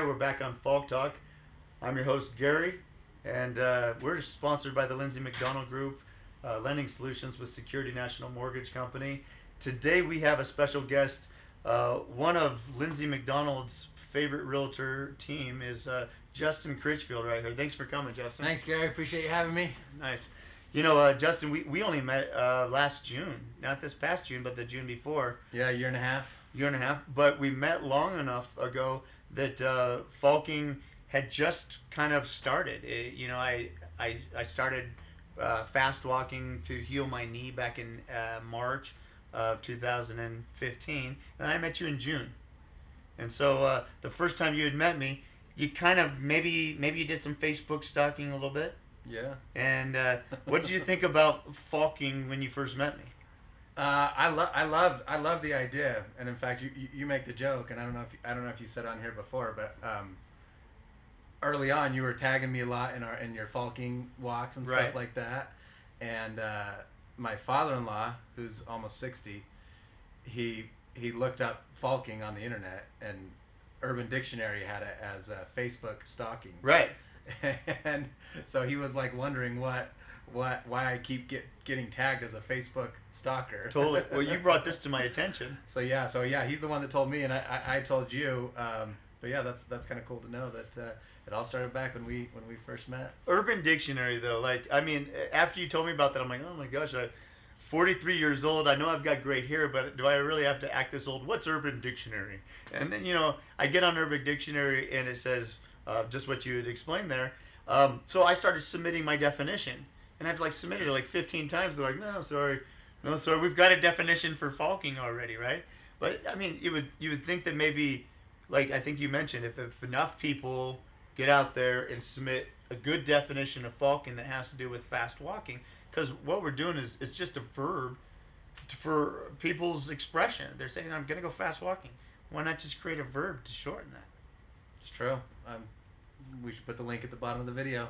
we're back on Falk Talk. I'm your host, Gary, and we're sponsored by the Lindsay McDonald Group, Lending Solutions with Security National Mortgage Company. Today we have a special guest. One of Lindsay McDonald's favorite realtor team is Justin Critchfield right here. Thanks for coming, Justin. Thanks, Gary. Appreciate you having me. Nice. You know, Justin, we only met last June. Not this past June, but the June before. Yeah, a year and a half. But we met long enough ago that Falking had just kind of started. I started fast walking to heal my knee back in March of 2015, and I met you in June. And so the first time you had met me, you kind of maybe you did some Facebook stalking a little bit. Yeah. And what did you think about Falking when you first met me? I love the idea, and in fact, you make the joke, and I don't know if you said it on here before, but early on you were tagging me a lot in your Falking walks and stuff like that, and my father-in-law, who's almost 60, he looked up Falking on the internet, and Urban Dictionary had it as Facebook stalking. Right. And so he was like wondering why I keep getting tagged as a Facebook stalker. Totally. Well, you brought this to my attention. So yeah, he's the one that told me, and I told you. But yeah, that's kind of cool to know that it all started back when we first met. Urban Dictionary, though, after you told me about that, I'm like, oh my gosh, I'm 43 years old. I know I've got gray hair, but do I really have to act this old? What's Urban Dictionary? And then I get on Urban Dictionary, and it says just what you had explained there. So I started submitting my definition, and I've submitted it 15 times. They're like, no, sorry, we've got a definition for Falking already, right? But I mean, you would think that maybe, I think you mentioned, if enough people get out there and submit a good definition of Falking that has to do with fast walking, because what we're doing is it's just a verb for people's expression. They're saying, I'm gonna go fast walking. Why not just create a verb to shorten that? It's true. We should put the link at the bottom of the video.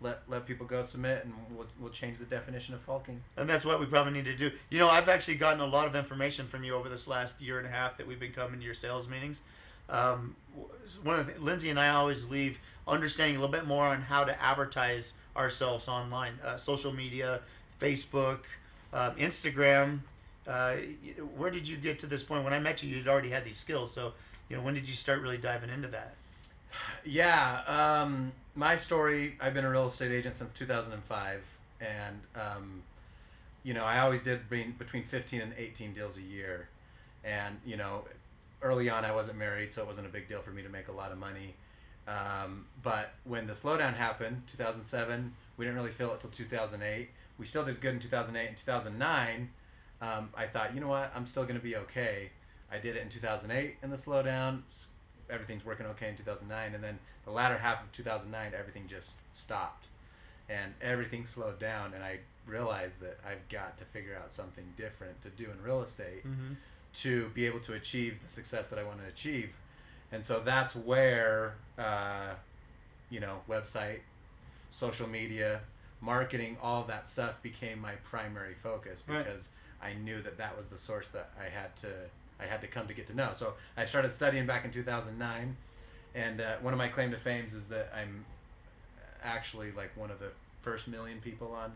Let people go submit, and we'll change the definition of Falking. And that's what we probably need to do. I've actually gotten a lot of information from you over this last year and a half that we've been coming to your sales meetings. Lindsay and I always leave understanding a little bit more on how to advertise ourselves online, social media, Facebook, Instagram. Where did you get to this point? When I met you, you'd already had these skills. So, when did you start really diving into that? Yeah, my story, I've been a real estate agent since 2005, and I always did between 15 and 18 deals a year, and early on I wasn't married, so it wasn't a big deal for me to make a lot of money, but when the slowdown happened, 2007, we didn't really feel it till 2008. We still did good in 2008 and 2009. I thought, you know what, I'm still going to be okay. I did it in 2008 in the slowdown. Everything's working okay in 2009, and then the latter half of 2009, everything just stopped, and everything slowed down, and I realized that I've got to figure out something different to do in real estate to be able to achieve the success that I want to achieve. And so that's where website, social media, marketing, all that stuff became my primary focus, because I knew that was the source that I had to come to get to know. So I started studying back in 2009, and one of my claim to fame is that I'm actually one of the first million people on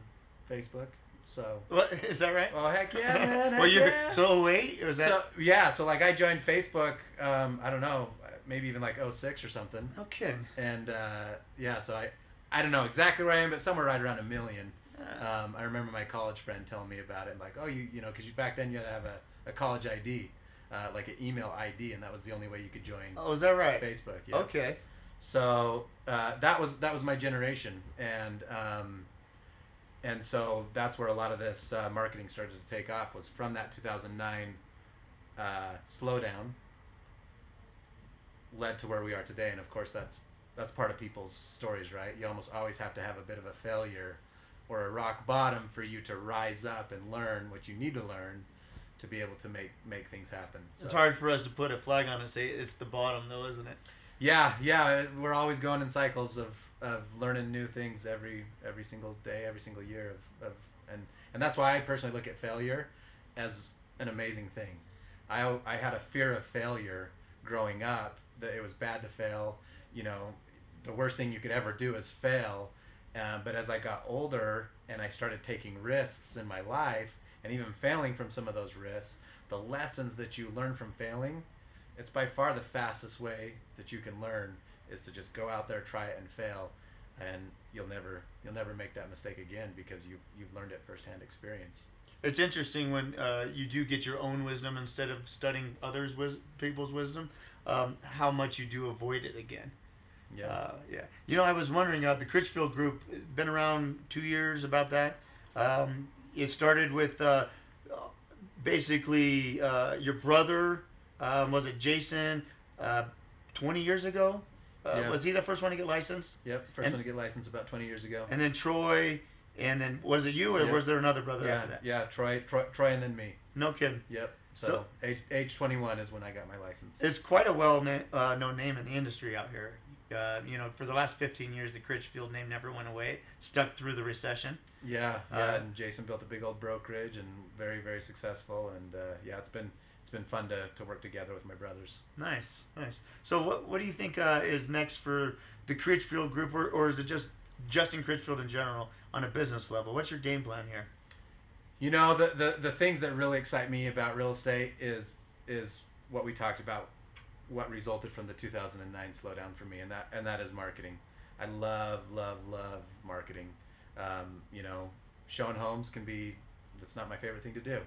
Facebook. So what, is that right? Oh heck yeah, man! Well, yeah. So wait, was that? So yeah, so I joined Facebook. I don't know, maybe even 06 or something. No kidding. And yeah, so I don't know exactly where I am, but somewhere right around 1 million. I remember my college friend telling me about it, because back then you had to have a college ID. An email ID, and that was the only way you could join. Oh, is that right? Facebook. Yeah. Okay. So that was my generation, and so that's where a lot of this marketing started to take off. Was from that 2009 slowdown led to where we are today, and of course that's part of people's stories, right? You almost always have to have a bit of a failure or a rock bottom for you to rise up and learn what you need to learn to be able to make things happen. So. It's hard for us to put a flag on it and say it's the bottom, though, isn't it? Yeah, we're always going in cycles of learning new things every single day, every single year and that's why I personally look at failure as an amazing thing. I had a fear of failure growing up, that it was bad to fail. the worst thing you could ever do is fail. But as I got older and I started taking risks in my life and even failing from some of those risks, the lessons that you learn from failing, it's by far the fastest way that you can learn is to just go out there, try it and fail, and you'll never make that mistake again because you've learned it firsthand experience. It's interesting when you do get your own wisdom instead of studying people's wisdom, how much you do avoid it again. Yeah. Yeah. I was wondering, the Critchfield group, been around 2 years about that. It started with basically your brother, was it Jason, 20 years ago? Yeah. Was he the first one to get licensed? Yep, first one to get licensed about 20 years ago. And then Troy, and then was it you or was there another brother after that? Yeah, Troy, and then me. No kidding. Yep. So age 21 is when I got my license. It's quite a known name in the industry out here. For the last 15 years, the Critchfield name never went away, stuck through the recession. Yeah, and Jason built a big old brokerage and very, very successful. And it's been fun to work together with my brothers. Nice. So what do you think is next for the Critchfield group, or is it just Justin Critchfield in general on a business level? What's your game plan here? The things that really excite me about real estate is what we talked about, what resulted from the 2009 slowdown for me, and that is marketing. I love marketing. Showing homes that's not my favorite thing to do,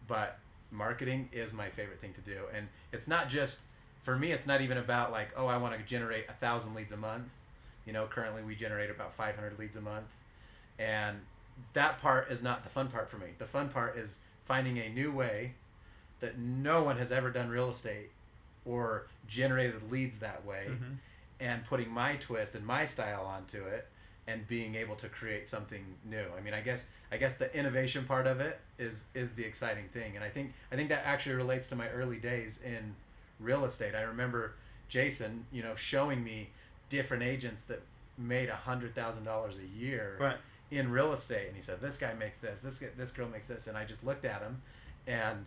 but marketing is my favorite thing to do. And it's not just, for me, it's not even about like, oh, I want to generate 1,000 leads a month. Currently we generate about 500 leads a month, and that part is not the fun part for me. The fun part is finding a new way that no one has ever done real estate or generated leads that way, and putting my twist and my style onto it and being able to create something new. I mean, I guess the innovation part of it is the exciting thing. And I think that actually relates to my early days in real estate. I remember Jason, showing me different agents that made $100,000 a year in real estate, and he said, this guy makes this girl makes this, and I just looked at him, and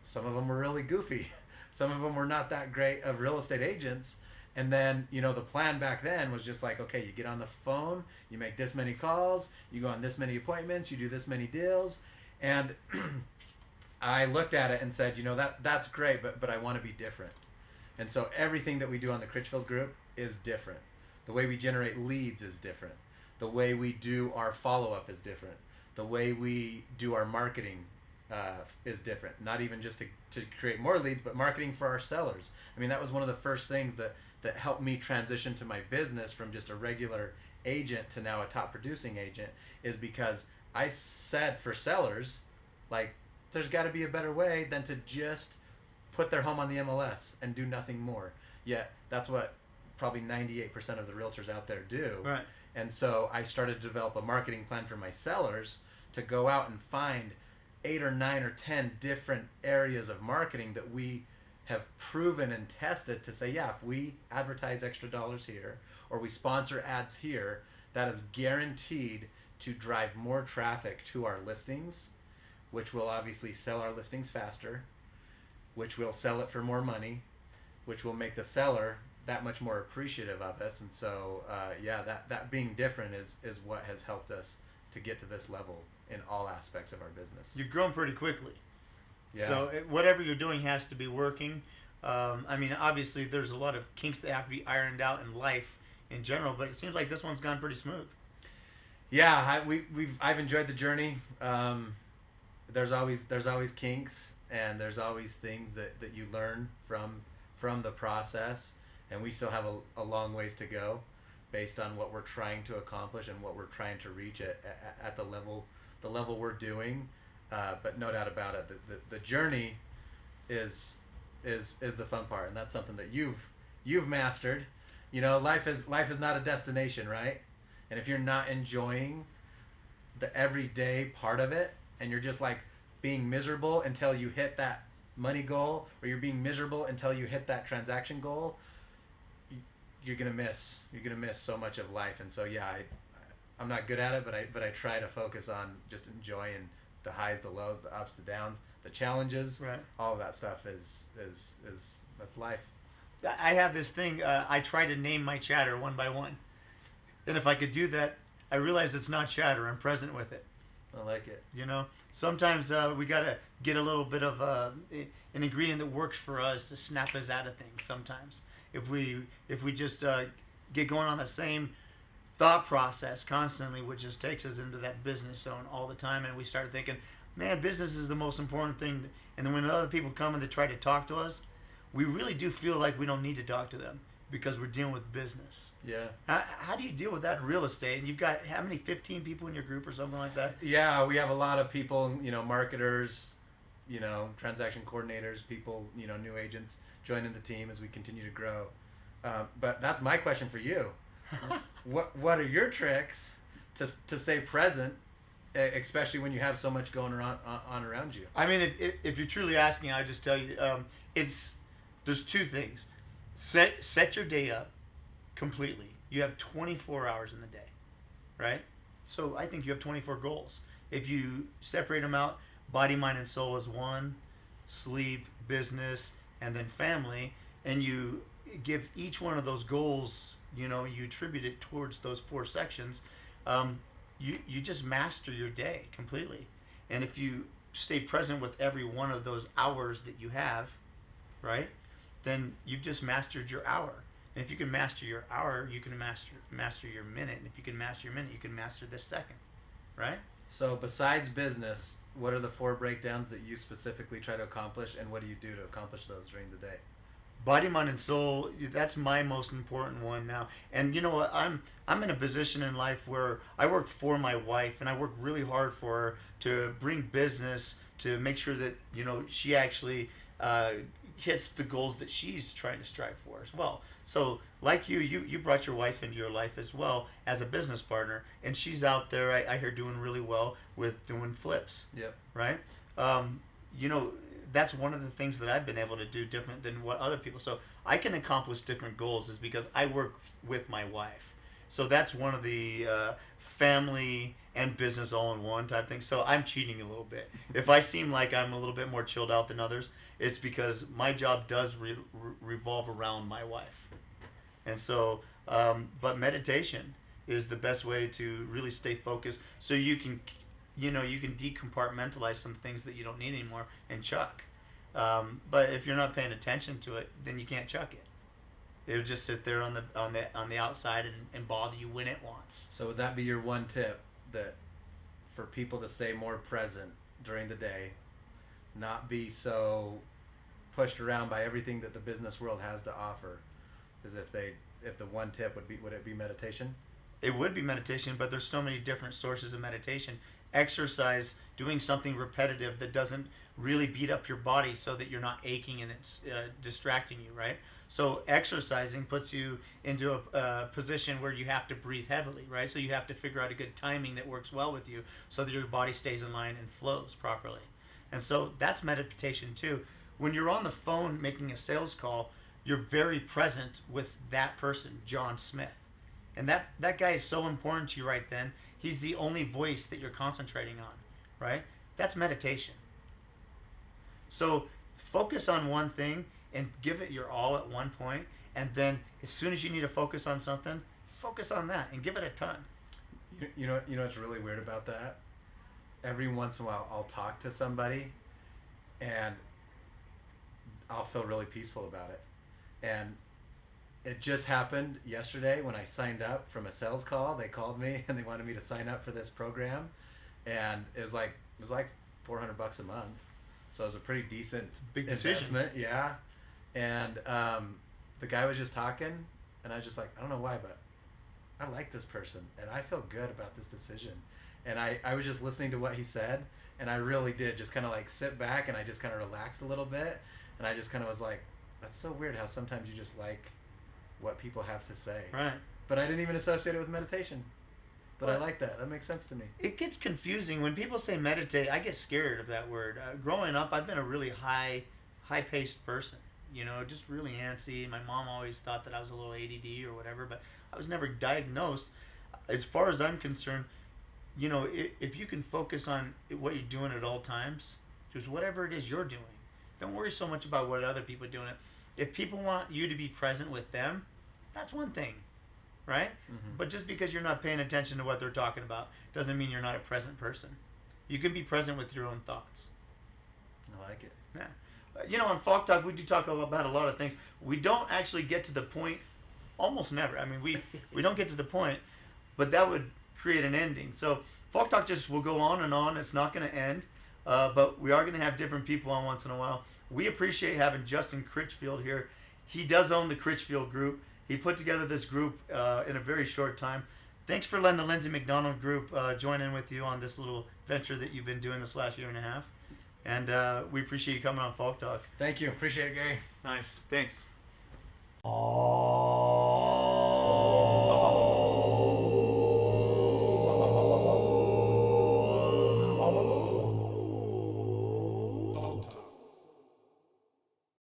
some of them were really goofy. Some of them were not that great of real estate agents. And then, the plan back then was just like, okay, you get on the phone, you make this many calls, you go on this many appointments, you do this many deals. And I looked at it and said, that's great, but I want to be different. And so everything that we do on the Critchfield group is different. The way we generate leads is different. The way we do our follow-up is different. The way we do our marketing is different. Not even just to create more leads, but marketing for our sellers. I mean, that was one of the first things that helped me transition to my business from just a regular agent to now a top producing agent, is because I said for sellers, like, there's got to be a better way than to just put their home on the MLS and do nothing more. Yet that's what probably 98% of the realtors out there do. Right. And so I started to develop a marketing plan for my sellers to go out and find 8 or 9 or 10 different areas of marketing that we have proven and tested to say, yeah, if we advertise extra dollars here or we sponsor ads here, that is guaranteed to drive more traffic to our listings, which will obviously sell our listings faster, which will sell it for more money, which will make the seller that much more appreciative of us. And so, that being different is what has helped us to get to this level in all aspects of our business. You've grown pretty quickly. Yeah. So whatever you're doing has to be working. I mean, obviously there's a lot of kinks that have to be ironed out in life in general, but it seems like this one's gone pretty smooth. Yeah, I've enjoyed the journey. There's always kinks, and there's always things that you learn from the process, and we still have a long ways to go based on what we're trying to accomplish and what we're trying to reach at the level we're doing. But no doubt about it, the journey is the fun part, and that's something that you've mastered. Life is not a destination, right? And if you're not enjoying the everyday part of it, and you're just like being miserable until you hit that money goal, or you're being miserable until you hit that transaction goal, you're gonna miss so much of life. And so I'm not good at it, but I try to focus on just enjoying the highs, the lows, the ups, the downs, the challenges. Right. All of that stuff is that's life. I have this thing. I try to name my chatter one by one, and if I could do that, I realize it's not chatter. I'm present with it. I like it. You know, sometimes we gotta get a little bit of an ingredient that works for us to snap us out of things. Sometimes, if we just get going on the same thought process constantly, which just takes us into that business zone all the time, and we start thinking, man, business is the most important thing. And then when other people come and they try to talk to us, we really do feel like we don't need to talk to them because we're dealing with business. Yeah. How do you deal with that in real estate? And you've got how many, 15 people in your group or something like that? Yeah, we have a lot of people, marketers, transaction coordinators, people, new agents joining the team as we continue to grow. But that's my question for you. What are your tricks to stay present, especially when you have so much going on around you? I mean, if you're truly asking, I just tell you, there's two things. Set your day up completely. You have 24 hours in the day, right? So I think you have 24 goals. If you separate them out, body, mind, and soul is one, sleep, business, and then family, and you give each one of those goals, you attribute it towards those 4 sections, you just master your day completely. And if you stay present with every one of those hours that you have, right, then you've just mastered your hour. And if you can master your hour, you can master your minute. And if you can master your minute, you can master this second, right? So besides business, what are the 4 breakdowns that you specifically try to accomplish, and what do you do to accomplish those during the day? Body, mind, and soul, that's my most important one now. And you know what, I'm in a position in life where I work for my wife, and I work really hard for her to bring business, to make sure that, she actually hits the goals that she's trying to strive for as well. So like you brought your wife into your life as well as a business partner, and she's out there, I hear, doing really well with doing flips. Yep. Right? That's one of the things that I've been able to do different than what other people. So I can accomplish different goals is because I work with my wife. So that's one of the family and business all in one type thing. So I'm cheating a little bit. If I seem like I'm a little bit more chilled out than others, it's because my job does revolve around my wife. And so, but meditation is the best way to really stay focused, so you can decompartmentalize some things that you don't need anymore and chuck. But if you're not paying attention to it, then you can't chuck it. It'll just sit there on the outside and bother you when it wants. So would that be your one tip, that for people to stay more present during the day, not be so pushed around by everything that the business world has to offer? Is if the one tip would it be meditation? It would be meditation, but there's so many different sources of meditation. Exercise, doing something repetitive that doesn't really beat up your body so that you're not aching and it's distracting you, right? So exercising puts you into a position where you have to breathe heavily, right? So you have to figure out a good timing that works well with you so that your body stays in line and flows properly. And so that's meditation too. When you're on the phone making a sales call, you're very present with that person, John Smith. And that guy is so important to you right then. He's the only voice that you're concentrating on, right? That's meditation. So focus on one thing and give it your all at one point, and then as soon as you need to focus on something, focus on that and give it a ton. You know what's really weird about that? Every once in a while I'll talk to somebody and I'll feel really peaceful about it. And it just happened yesterday when I signed up from a sales call. They called me and they wanted me to sign up for this program, and it was like $400 a month. So it was a pretty decent big investment. Yeah. And the guy was just talking, and I was just like, I don't know why, but I like this person and I feel good about this decision. And I was just listening to what he said, and I really did just kind of like sit back, and I just kind of relaxed a little bit, and I just kind of was like, that's so weird how sometimes you just like what people have to say. Right. But I didn't even associate it with meditation. But I like that. That makes sense to me. It gets confusing. When people say meditate, I get scared of that word. Growing up, I've been a really high-paced person. Just really antsy. My mom always thought that I was a little ADD or whatever, but I was never diagnosed. As far as I'm concerned, if you can focus on what you're doing at all times, just whatever it is you're doing, don't worry so much about what other people are doing. If people want you to be present with them, that's one thing, right? Mm-hmm. But just because you're not paying attention to what they're talking about doesn't mean you're not a present person. You can be present with your own thoughts. I like it. Yeah. You know, on Falk Talk, we do talk about a lot of things. We don't actually get to the point, almost never. I mean, we don't get to the point, but that would create an ending. So Falk Talk just will go on and on. It's not going to end, but we are going to have different people on once in a while. We appreciate having Justin Critchfield here. He does own the Critchfield Group. He put together this group in a very short time. Thanks for letting the Lindsay McDonald Group join in with you on this little venture that you've been doing this last year and a half. And we appreciate you coming on Falk Talk. Thank you. Appreciate it, Gary. Nice. Thanks. Oh.